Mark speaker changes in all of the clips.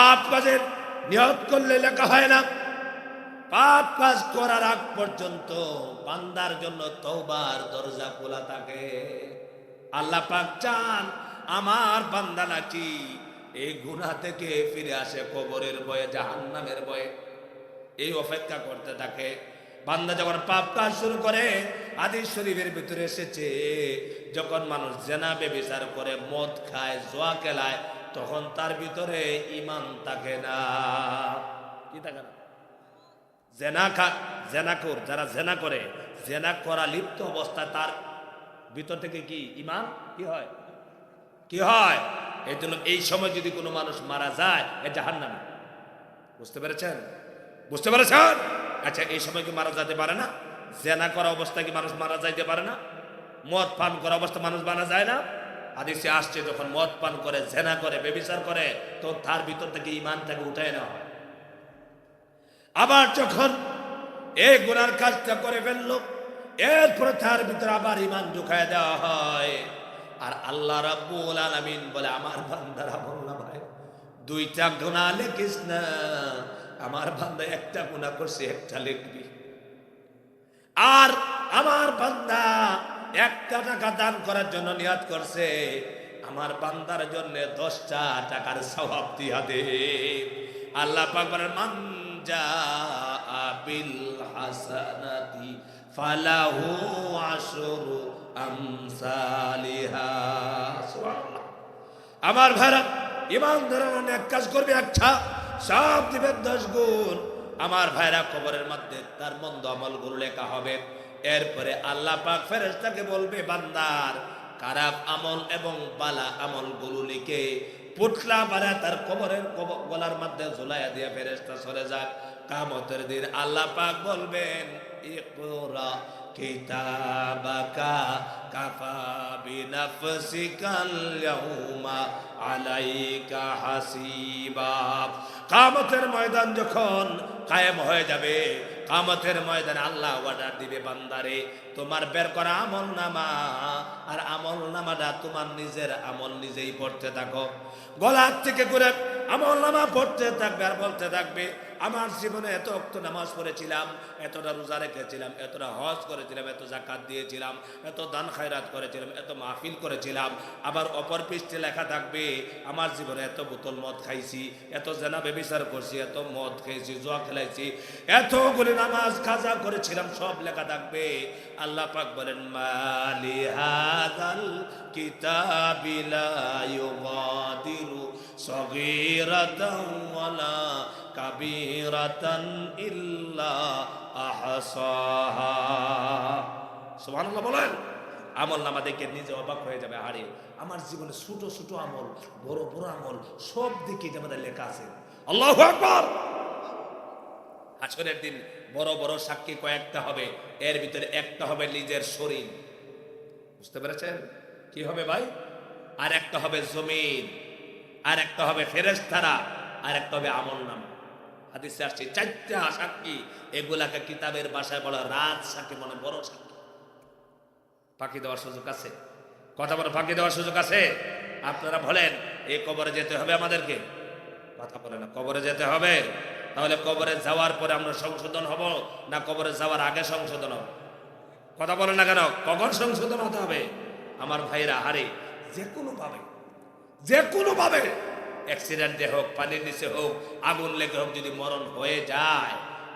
Speaker 1: পাপ কাজের নিয়ত করলে লেখা হয় না। পাপ কাজ করার আগ পর্যন্ত বান্দার জন্য তওবার দরজা খোলা থাকে। আল্লাহ পাক চান আমার বান্দা নাকি এই গুনাহ থেকে ফিরে আসে, কবরের ভয়ে, জাহান্নামের ভয়ে এই অপেক্ষা করতে থাকে। বান্দা যখন পাপ কাজ শুরু করে, হাদিস শরীফের ভিতরে এসেছে, যখন মানুষ জেনা ব্যভিচার করে, মদ খায়, জুয়া খেলায়, তখন তার ভিতরে ঈমান থাকে না। কি থাকে না? জেনাখোর যারা জেনা করে, জেনা করা লিপ্ত অবস্থায় তার ভিতর থেকে কি ঈমান কি হয়? কি হয়? এই জন্য এই সময় যদি কোনো মানুষ মারা যায়, এ জাহান্নামী। বুঝতে পেরেছেন? বুঝতে পেরেছেন? আচ্ছা, এই সময় কি মারা যেতে পারে না? জেনা করা অবস্থায় কি মানুষ মারা যাইতে পারে না? মদ পান করা অবস্থা মানুষ মারা যায় না? হাদিসে আসছে, যখন মদ পান করে, জেনা করে, ব্যভিচার করে, তো তার ভিতর থেকে ঈমানটাকে উঠায় নেওয়া হয়। আবার যখন এই গুনার কাজটা করে ফেললো, এরপরে তার ভিতরে আবার ঈমান ঢুকায় দেওয়া হয়। আর আল্লাহ রাব্বুল আলামিন বলে, আমার বান্দারা বললাম ভাই, দুইটা গুনাহ লিখিস না, আমার বান্দা একটা গুনাহ করছে, একটা লিখবি। আর আমার বান্দা একটা টাকা দান করার জন্য নিয়ত করছে, আমার বান্দার জন্য 10টা টাকার সওয়াব দিয়া দে। আল্লাহ পাক বলেন, মান জাআ বিল হাসানাতি ফালাহু আশরু আমসালিহা। সুবহানাল্লাহ। আমার ভাইরা, ঈমানদার এক কাজ করবে, একটা সব দিবেন 10 গুণ। আমার ভাইরা, কবরের মধ্যে তার মন্দ আমলগুলো লেখা হবে। এরপরে আল্লাহ পাক ফেরেশতাকে বলবে, বান্দার খারাপ আমল এবং বালা আমলগুলো লিখে পুতলা বানা তার কবরের গলার মধ্যে ঝুলাইয়া দিয়ে ফেরেশতা চলে যাক। কিয়ামতের দিন আল্লাহ পাক বলবেন, ইকরা কিতাবাকা কাফা বিনাফসিকাল ইয়াউমা আলাইকা হাসিবা। কিয়ামতের ময়দান যখন কায়েম হয়ে যাবে, কিয়ামতের ময়দানে আল্লাহ অর্ডার দিবে, বান্দারে তোমার বের করা আমল নামা, আর আমল নামাটা তোমার নিজের আমল নিজেই পড়তে থাকো। গলার থেকে করে আমল নামা পড়তে থাকবে আর বলতে থাকবে, আমার জীবনে এত ওয়াক্ত নামাজ পড়েছিলাম, এতটা রোজা রেখেছিলাম, এতটা হজ করেছিলাম, এত যাকাত দিয়েছিলাম, এত দান খায়রাত করেছিলাম, এত মাহফিল করেছিলাম। আবার অপর পৃষ্ঠে লেখা থাকবে, আমার জীবনে এত বোতল মদ খাইছি, এত জেনা ব্যভিচার করছি, এত মদ খেয়েছি, জুয়া খেলাইছি, এতগুলি নামাজ কাজা করেছিলাম, সব লেখা থাকবে। আল্লাহ পাক বলেন, মালি হাযাল কিতাবি লা ইউগাদিরু সগীরাতান ওয়ালা কাবীরাতান ইল্লা আহসাহা। সুবহানাল্লাহ বলেন। আমল নামা দেখে নিজে অবাক হয়ে যাবে, আরে আমার জীবনে ছোট ছোট আমল, বড় বড় আমল, সব দিকে আমাদের লেখা আছে। আল্লাহু আকবার। হাসরের দিন বড় বড় সাক্ষী কয়েকটা হবে, এর ভিতরে একটা হবে নিজের শরীর। বুঝতে পেরেছেন? কি হবে ভাই? আর একটা হবে জমিন, আর একটা হবে ফেরেশতারা, আর একটা হবে আমলনামা। হাদিসে আসছে 4টা সাক্ষী, এগুলাকে কিতাবের ভাষায় বলা রাজ সাক্ষী, মানে বড় সাক্ষী। ফাঁকি দেওয়ার সুযোগ আছে? কথা বলে ফাঁকি দেওয়ার সুযোগ আছে? আপনারা বলেন, এই কবরে যেতে হবে আমাদেরকে? কথা বলে না, কবরে যেতে হবে। তাহলে কবরে যাওয়ার পরে আমরা সংশোধন হব, না কবরে যাওয়ার আগে সংশোধন হব? কথা বলে না কেন? কখন সংশোধন হতে হবে? আমার ভাইরা, হারে যে কোনো ভাবে অ্যাক্সিডেন্টে হোক, পানির নিচে হোক, আগুন লেগে হোক, যদি মরণ হয়ে যায়,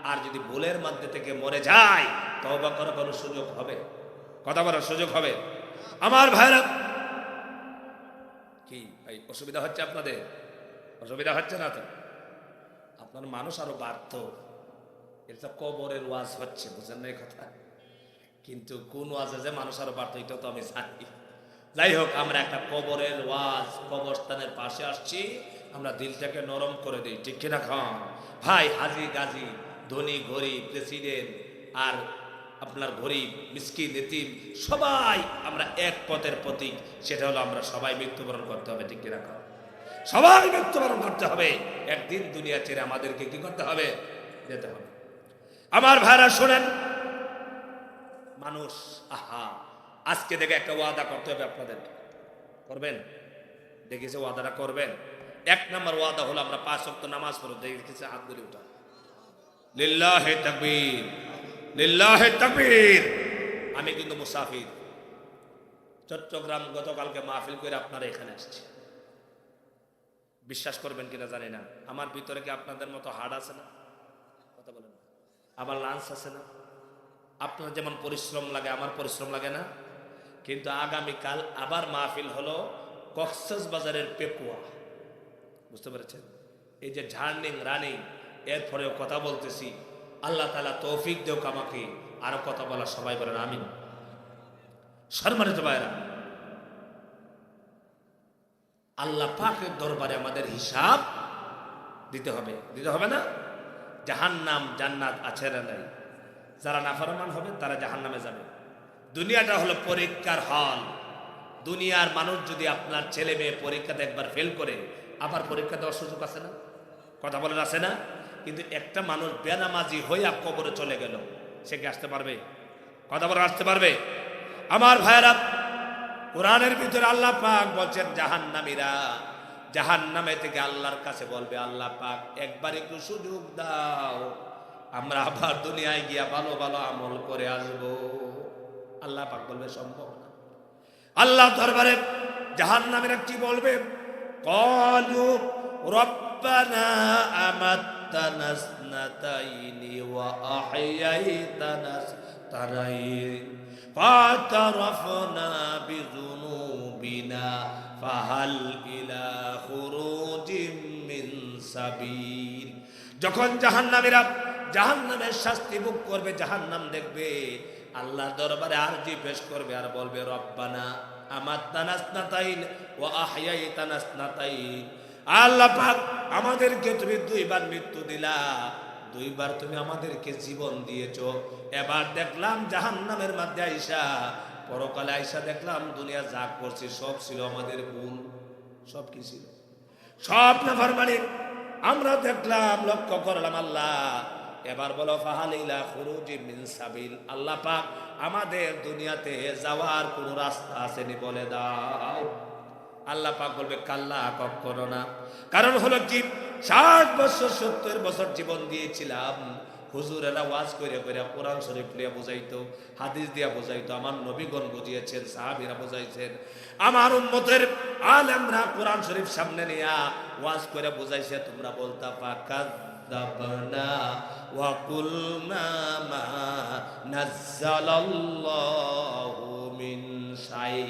Speaker 1: আর যদি ভুলের মধ্যে থেকে মরে যায়, তওবা করার কোনো সুযোগ হবে? কথা বলার সুযোগ হবে? আমার ভাইরা, কি ভাই অসুবিধা হচ্ছে আপনাদের? অসুবিধা হচ্ছে না তো? আপনার মানুষ আরো বাড়ত, এটা কবরের ওয়াজ হচ্ছে, বুঝেন না এই কথা? কিন্তু কোন ওয়াজে যে মানুষ আরো বাড়ত, এটা তো আমি জানি। যাই হোক, আমরা একটা কবরের ওয়াজ, কবরস্থানের পাশে আসছি, আমরা দিলটাকে নরম করে দিই, ঠিক কিনা খান ভাই? হাজি গাজি, ধনী গরিব, প্রেসিডেন্ট আর আপনার গরিব, মিসকিন, এতিম, সবাই আমরা এক পথের প্রতীক। সেটা হলো আমরা সবাই মৃত্যুবরণ করতে হবে, ঠিক কিনা খান? সবাই মৃত্যুবরণ করতে হবে। একদিন দুনিয়া ছেড়ে আমাদেরকে কি করতে হবে? যেতে হবে। আমার ভাইরা শোনেন, মানুষ আজকে দেখে একটা ওয়াদা করতে হবে আপনাদের। করবেন? দেখেছে ওয়াদাটা করবেন? এক নম্বর ওয়াদা হলো আমরা 5 ওয়াক্ত নামাজ পড়ব। দেখেছি হাত ধরে উঠা, লিল্লাহি তাকবীর, লিল্লাহি তাকবীর। আমি কিন্তু মুসাফির, চট্টগ্রাম গতকালকে মাহফিল করে আপনারা এখানে আসছি। বিশ্বাস করবেন কিনা জানি না, আমার ভিতরে কি আপনাদের মতো হাড় আছে না? কথা বলেন না। আমার লাঞ্চ আছে না? আপনার যেমন পরিশ্রম লাগে আমার পরিশ্রম লাগে না? কিন্তু আগামীকাল আবার মাহফিল হলো কক্সবাজারের পেপুয়া, বুঝতে পেরেছেন? এই যে ঝার্নিং রানিং, এরপরেও কথা বলতেছি। আল্লাহ তাআলা তৌফিক দেওক আমাকে আরো কথা বলা। সবাই বলেন আমিন। সম্মানিত ভাইরা, আল্লাহ পাকের দরবারে আমাদের হিসাব দিতে হবে, দিতে হবে না? জাহান্নাম জান্নাত আছে না নাই? যারা নাফরমান হবে তারা জাহান্নামে যাবে। দুনিয়াটা হলো পরীক্ষার হল। দুনিয়ার মানুষ যদি আপনার ছেলে মেয়ে পরীক্ষাতে একবার ফেল করে আবার পরীক্ষা দেওয়ার সুযোগ আছে না? কথা বলেন আছে না? কিন্তু একটা মানুষ বেনামাজি হইয়া কবরে চলে গেল, সে কি আসতে পারবে? কথা বলে আসতে পারবে? আমার ভাইয়েরা, কোরআনের ভিতরে আল্লাহ পাক বলছেন জাহান্নামীরা জাহান্নামে থেকে আল্লাহর কাছে বলবে, আল্লাহ পাক একবার একটু সুযোগ দাও, আমরা আবার দুনিয়ায় গিয়া ভালো ভালো আমল করে আসব। আল্লাহ পাক বলবে সম্ভব না। আল্লাহ দরবারে জাহান্নামীরা কি বলবে? ক্বালু রব্বানা আমাত্তানা ইসনাতাইনি ওয়া আহইয়াইতানা ইসনাতাইন ফাতারাফনা বিযুনুবিনা ফাহাল ইলা খুরুজিম মিন সাবিল। যখন জাহান্নামীরা জাহান্নামের শাস্তি ভোগ করবে, জাহান্নাম দেখবে, আল্লাহ দরবারে আরজি পেশ করবে আর বলবে রব্বানা আমাত্তানা ইসনাতাইন ওয়া আহইয়াইতানা ইসনাতাইন। আল্লাহ পাক আমাদেরকে তুমি 2 বার মৃত্যু দিলা, 2 বার তুমি আমাদেরকে জীবন দিয়েছো। এবার দেখলাম জাহান্নামের মধ্যে আইসা, পরকালে আইসা দেখলাম দুনিয়া যা করছি সব ছিল আমাদের ভুল। সব কি ছিল? সব নাফরমানি আমরা দেখলাম, লক্ষ্য করলাম। আল্লাহ এবার বলো ফাহাল ইলা খুরুজিম মিন সাবিল। আল্লাহ পাক আমাদের দুনিয়াতে যাওয়ার কোন রাস্তা আসেনি বলে দাও। আল্লাহ পাক বলবে কাল্লা, কখনো না। কারণ হলো কি, 60 বছর 70 বছর জীবন দিয়েছিলাম, হুজুরেরা ওয়াজ করে করে কোরআন শরীফ লিয়া বুঝাইতো, হাদিস দিয়া বুঝাইতো, আমার নবীগণ বুঝিয়েছেন, সাহাবীরা বুঝাইছেন, আমার উম্মতের আলেমরা কোরআন শরীফ সামনে নিয়া ওয়াজ করে বুঝাইছে। তোমরা বলতা ফাকাযাবনা ওয়া কুলনা মা নাযালাল্লাহু মিন শাই।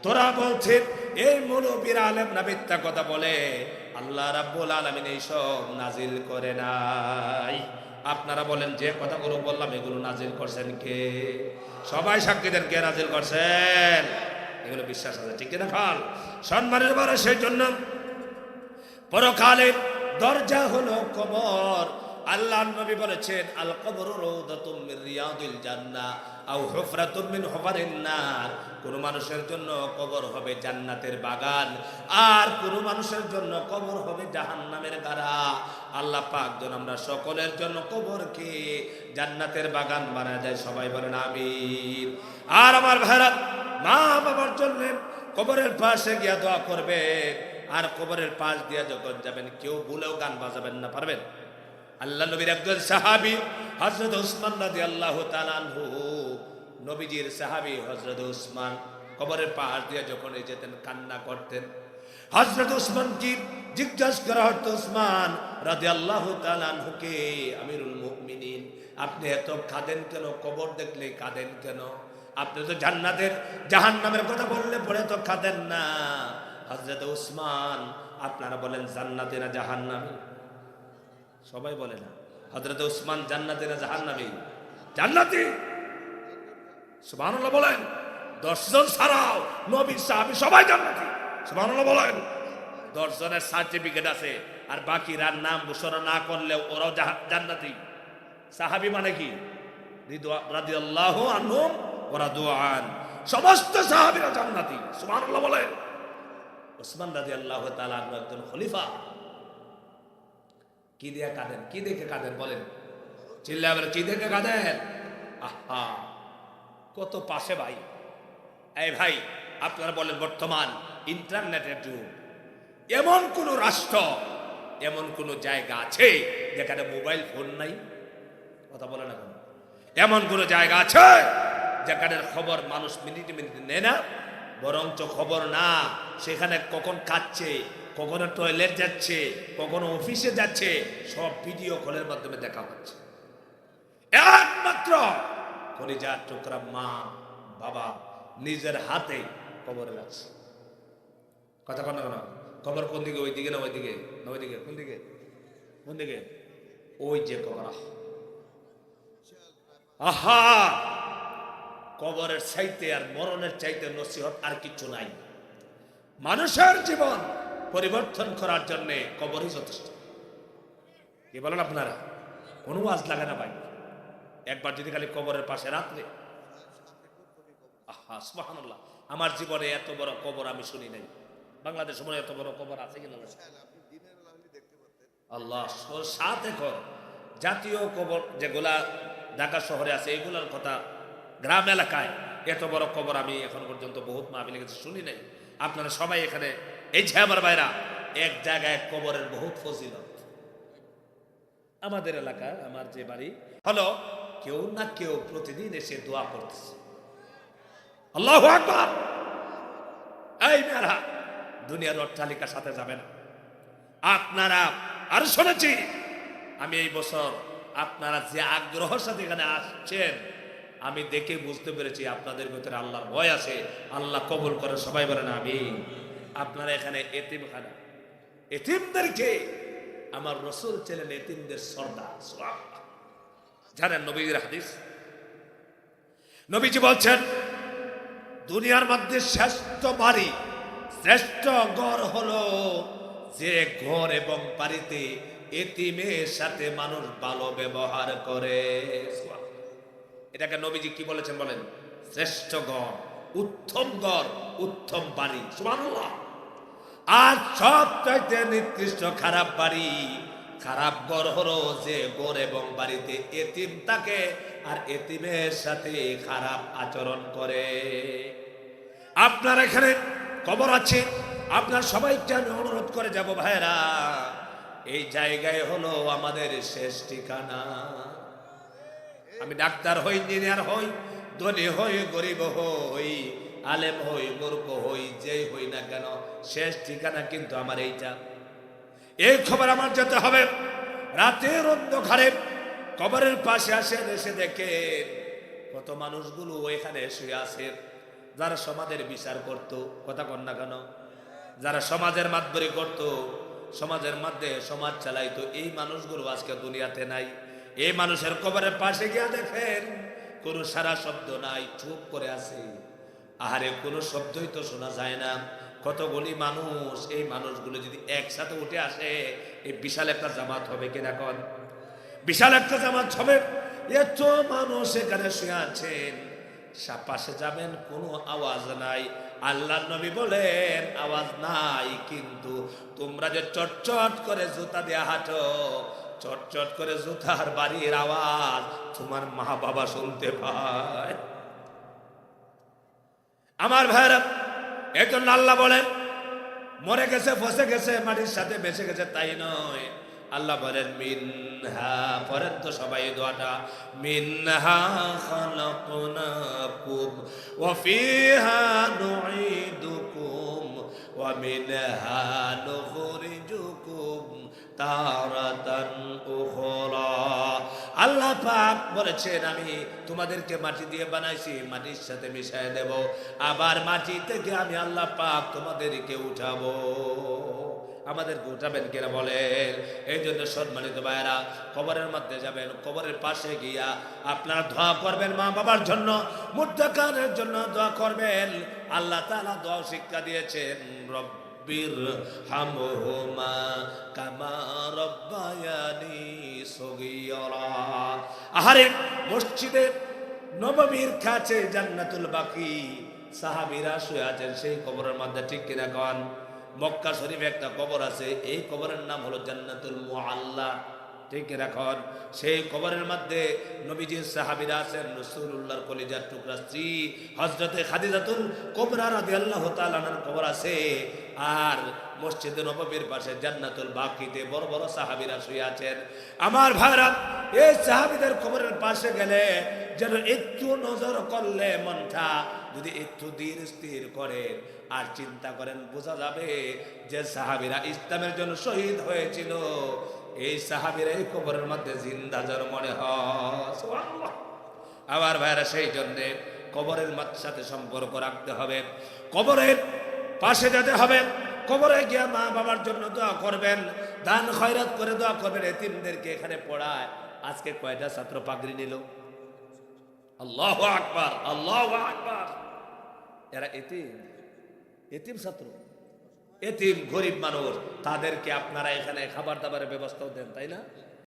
Speaker 1: তোরা বলছেন এই মুনবির আলেমরা মিথ্যা কথা বলে, আল্লাহ রাব্বুল আলামিন এইসব নাজিল করে নাই। আপনারা বলেন যে কথাগুলো বললাম এগুলো নাজিল করছেন কে? সবাই সাক্ষী দেন, কে নাজিল করছেন? এগুলো বিশ্বাস আছে, ঠিক না? খাল সম্মানের বড়, সেই জন্য পরকালের দরজা হলো কবর। আল্লাহ নবী বলেছেন আল কবরু রাউদাতুম মিন রিয়াদিল জান্নাহ আও হুফরাতুম মিন হুফারিন নার। কোন মানুষের জন্য কবর হবে জান্নাতের বাগান, আর কোন মানুষের জন্য কবর হবে জাহান্নামের গাড়া। আল্লাহ পাক যেন আমরা সকলের জন্য কবরকে জান্নাতের বাগান বানায় দেয়। সবাই বলেন আমিন। আর আমার ভাইরা, মা বাবার জন্য কবরের পাশে গিয়া দোয়া করবে, আর কবরের পাশ দিয়া যখন যাবেন কেউ ভুলেও গান বাজাবেন না, পারবেন? আল্লাহ নবীর একজন সাহাবী হযরত উসমান রাদিয়াল্লাহু তাআলা আনহু, নবীজির সাহাবী হযরত উসমান কবরের পাশ দিয়ে যখন যেতেন কান্না করতেন। হযরত উসমান কি জিজ্ঞাসা করা হতো, উসমান রাদিয়াল্লাহু তাআলা আনহুকে, আমিরুল মুমিনিন আপনি এত কাঁদেন কেন? কবর দেখলে কাঁদেন কেন? আপনি তো জান্নাতের জাহান্নামের কথা বললে পরে তো কাঁদেন না। হযরত উসমান, আপনারা বলেন জান্নাতে না জাহান্নামে? সবাই বলে না। হযরত উসমান জান্নাতে না জাহান্নামে? জান্নাতি। সুবহানাল্লাহ বলেন। 10 জন ছাড়াও নবী সাহাবী সবাই জান্নাতি। সুবহানাল্লাহ বলেন। 10 জনের সার্টিফিকেট আছে, আর বাকিরা নাম ঘোষণা না করলেও ওরাও জান্নাতি। সাহাবী মানে কি? রাদিয়াল্লাহু আনহুম ওয়া রাদু আন, সমস্ত সাহাবীরা জান্নাতি। সুবহানাল্লাহ বলেন। উসমান রাদিয়াল্লাহু তাআলা আনহু একজন খলিফা। কি দিয়ে কাঁদেন? কি দেখে কাঁদেন বলেন? চিল্লায়া বলেন, কি দেখে কাঁদেন? আহা, কত পাশে ভাই। এই ভাই, আপনারা বলেন বর্তমান ইন্টারনেটের যুগ, এমন কোন রাষ্ট্র, এমন কোন জায়গা আছে যেখানে মোবাইল ফোন নাই? কথা বলে না কেন? এমন কোন জায়গা আছে যেখানে খবর মানুষ মিনিটে মিনিটে নেয় না? বরঞ্চ খবর না, সেখানে কখন খাচ্ছে, কখনো টয়লেট যাচ্ছে, কখনো অফিসে যাচ্ছে, সব ভিডিও কলের মাধ্যমে দেখা হচ্ছে। একমাত্র কলিজার টুকরা মা বাবা নিজের হাতে কবরে যাচ্ছে। কথা কন না কেন? কবর কোন দিকে? ওই দিকে না ওই দিকে? না ওই দিকে? কোন দিকে? কোন দিকে? ওই যে কবর। আহা, কবরের চাইতে আর মরণের চাইতে নসিহত আর কিছু নাই। মানুষের জীবন পরিবর্তন করার জন্য কবরই যথেষ্ট। কি বলেন আপনারা? কোনো ওয়াজ লাগে না ভাই। একবার যদি খালি কবরের পাশে রাত্রে, আহা সুবহানাল্লাহ, আমার জীবনে এত বড় কবর আমি শুনি নাই। বাংলাদেশে মনে এত বড় কবর আছে কিনা? আল্লাহ, 7 একর জাতীয় কবর যেগুলা ঢাকা শহরে আছে, এগুলোর কথা গ্রাম এলাকায় এত বড় কবর আমি এখন পর্যন্ত বহুত মাহফিলে গেছে শুনি নাই। আপনারা সবাই এখানে এই যে আমার ভাইরা, এক জায়গায় কবরের বহুত ফজিলত। আমাদের এলাকা, আমার যে বাড়ি হলো, কেউ না কেউ প্রতিদিন এসে দোয়া করতেছে। আল্লাহু আকবার। এই মেয়েরা দুনিয়ার অট্টালিকার সাথে যাবে না। আপনারা আর শুনেছি আমি এই বছর আপনারা যে আগ্রহের সাথে এখানে আসছেন, আমি দেখে বুঝতে পেরেছি আপনাদের ভিতরে আল্লাহর ভয় আছে। আল্লাহ কবুল করে, সবাই বলেন আমিন। আপনারা এখানে এতিমখানা, এতিমদেরকে আমার রাসূল ছিলেন এতিমদের সর্দার। সুবহানাল্লাহ। জানেন নবীর হাদিস, নবীজি বলছেন দুনিয়ার মধ্যে শ্রেষ্ঠ বাড়ি, শ্রেষ্ঠ ঘর হলো যে ঘর এবং বাড়িতে এতিমের সাথে মানুষ ভালো ব্যবহার করে। এটাকে নবীজি কি বলেছেন বলেন? শ্রেষ্ঠ ঘর, উত্তম ঘর, উত্তম বাড়ি। সুবহানাল্লাহ। আর সবচাইতে নিকৃষ্ট খারাপ বাড়ি, খারাপ ঘর হলো যে ঘর এবং বাড়িতে এতিম থাকে আর এতিমের সাথে খারাপ আচরণ করে। আপনার এখানে কবর আছে, আপনার সবাইকে আমি অনুরোধ করে যাব ভাইরা, এই জায়গায় হলো আমাদের শেষ ঠিকানা। আমি ডাক্তার হই, ইঞ্জিনিয়ার হই, ধনী হই, গরিব হই, আলেম হই, মূর্খ হই, যেই হই না কেন, শেষ ঠিকানা কিন্তু আমার এইটা। এই খবর আমার যেতে হবে। রাতের অন্ধকারে কবরের পাশে আসে, এসে দেখে কত মানুষগুলো এখানে শুয়ে আছে, যারা সমাজের বিচার করত। কথা কন না কেন? যারা সমাজের মাতবরি করত, সমাজের মধ্যে সমাজ চালাইতো, এই মানুষগুলো আজকে দুনিয়াতে নাই। এই মানুষের কবরের পাশে গিয়া দেখেন কোনো সারা শব্দ নাই, চুপ করে আছে। আহারে, কোনো শব্দই তো শোনা যায় না। কতগুলি মানুষ, এই মানুষগুলো যদি একসাথে উঠে আসে, এই বিশাল একটা জামাত হবে কিনা কন? বিশাল একটা জামাত হবে। এত মানুষ এখানে শুয়ে আছেন, পাশে যাবেন, কোনো আওয়াজ নাই। আল্লাহর নবী বলেন আওয়াজ নাই, কিন্তু তোমরা যে চটচট করে জুতা দিয়ে হাঁটো, চটচট করে জুতার বাড়ির আওয়াজ তোমার মা বাবা শুনতে পায়। আমার ভাইরা, এই জন্য আল্লাহ বলেন মরে গেছে, ফসে গেছে, মাটির সাথে বেঁচে গেছে তাই নয়। আল্লাহ বলেন মিনহা, পরের তো সবাই দোয়াটা, মিনহা খালাকনাকুম ওয়া ফিহা নুঈদুকুম ওয়া মিনহা নুখরিজুকুম তারাতান উখরা। আল্লাহ পাক বলেছেন আমি তোমাদেরকে মাটি দিয়ে বানাইছি, মাটির সাথে মিশায় দেব, আবার মাটি থেকে আমি আল্লাহ পাক তোমাদেরকে উঠাবো। আমাদেরকে উঠাবেন কিনা বলেন? এই জন্য সম্মানিত ভাইয়েরা, কবরের মধ্যে যাবেন, কবরের পাশে গিয়া আপনারা দোয়া করবেন, মা বাবার জন্য, মুত্তাকিনের জন্য দোয়া করবেন। আল্লাহ তাআলা দোয়া শিক্ষা দিয়েছেন, রব্বির হামহুমা কামা রব্বায়ানি সগীরা। আহারে, মসজিদে নববীর কাছে জান্নাতুল বাকি সাহাবীরা শুয়ে আছেন সেই কবরের মধ্যে, ঠিক কিনা কন? মক্কা শরীফে একটা কবর আছে, এই কবরের নাম হলো জান্নাতুল মুআল্লা, ঠিক রাখন। সেই কবরের মধ্যে নবীজির সাহাবীরা আছেন, রাসূলুল্লাহর কলিজার টুকরা স্ত্রী হযরতে খাদিজাতুল কুবরা রাদিয়াল্লাহু তাআলা আনহার কবর আছে। আর মসজিদে নববীর পাশে জান্নাতুল বাকিতে বড় বড় সাহাবীরা শুয়ে আছেন। আমার ভাইরা, এই সাহাবীদের কবরের পাশে গেলে যেন একটু নজর করলে মনটা যদি একটু ধীর স্থির করেন আর চিন্তা করেন, বোঝা যাবে যে সাহাবীরা ইসলামের জন্য শহীদ হয়েছিল, এই সাহাবীরা এই কবরের মধ্যে জিন্দা যেন মনে হয়। সুবহানাল্লাহ। আমার ভাইরা, সেই জন্যে কবরের সাথে সম্পর্ক রাখতে হবে, কবরের পাশে যেতে হবে, কবরে গিয়া মা বাবার জন্য দোয়া করবেন, দান খয়রাত করে দোয়া করবেন। এতিমদেরকে এখানে পড়ায় আজকে কয়টা ছাত্র পাগড়ি নিল? আল্লাহু আকবার, আল্লাহু আকবার। এরা এতিম, এতিম ছাত্র, এতিম গরিব মানুষ, তাদেরকে আপনারা এখানে খাবার দাবারের ব্যবস্থাও দেন, তাই না?